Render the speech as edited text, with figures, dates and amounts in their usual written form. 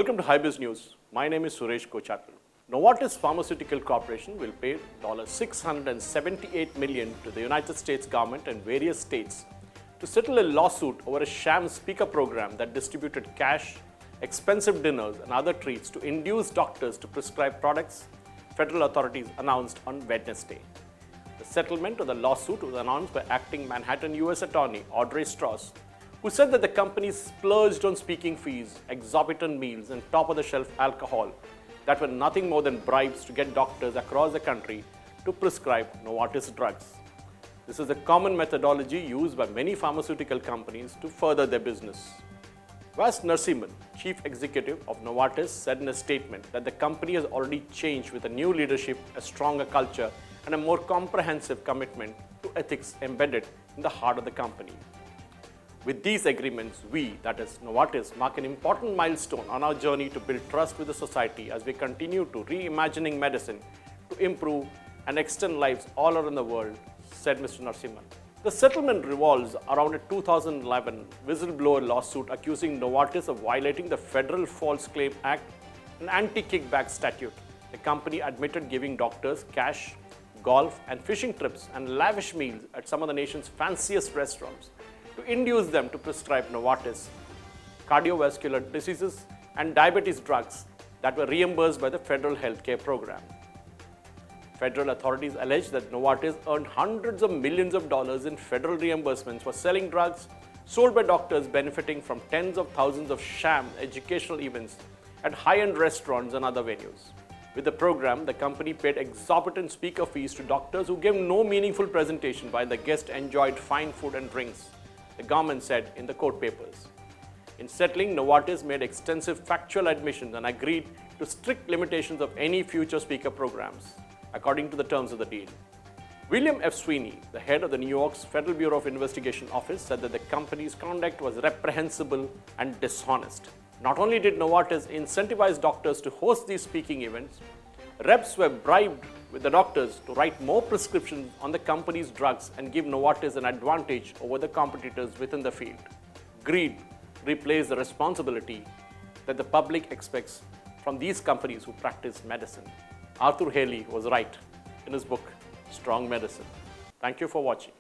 Welcome to HiBiz News. My name is Suresh Kochatal. Novartis Pharmaceutical Corporation will pay $678 million to the United States government and various states to settle a lawsuit over a sham speaker program that distributed cash, expensive dinners, and other treats to induce doctors to prescribe products, federal authorities announced on Wednesday. The settlement of the lawsuit was announced by acting Manhattan U.S. Attorney Audrey Strauss, who said that the company splurged on speaking fees, exorbitant meals, and top-of-the-shelf alcohol that were nothing more than bribes to get doctors across the country to prescribe Novartis drugs. This is a common methodology used by many pharmaceutical companies to further their business. Vas Narasimhan, chief executive of Novartis, said in a statement that the company has already changed with a new leadership, a stronger culture, and a more comprehensive commitment to ethics embedded in the heart of the company. With these agreements, we, that is Novartis, mark an important milestone on our journey to build trust with the society as we continue to reimagining medicine to improve and extend lives all around the world, said Mr. Narasimhan. The settlement revolves around a 2011 whistleblower lawsuit accusing Novartis of violating the Federal False Claim Act and anti-kickback statute. The company admitted giving doctors cash, golf and fishing trips and lavish meals at some of the nation's fanciest restaurants to induce them to prescribe Novartis cardiovascular diseases and diabetes drugs that were reimbursed by the federal healthcare program. Federal authorities allege that Novartis earned hundreds of millions of dollars in federal reimbursements for selling drugs sold by doctors benefiting from tens of thousands of sham educational events at high-end restaurants and other venues. With the program, the company paid exorbitant speaker fees to doctors who gave no meaningful presentation while the guests enjoyed fine food and drinks, the government said in the court papers. In settling, Novartis made extensive factual admissions and agreed to strict limitations of any future speaker programs, according to the terms of the deal. William F. Sweeney, the head of the New York's Federal Bureau of Investigation office, said that the company's conduct was reprehensible and dishonest. Not only did Novartis incentivize doctors to host these speaking events, reps were bribed with the doctors to write more prescriptions on the company's drugs and give Novartis an advantage over the competitors within the field. Greed replaced the responsibility that the public expects from these companies who practice medicine. Arthur Haley was right in his book, Strong Medicine. Thank you for watching.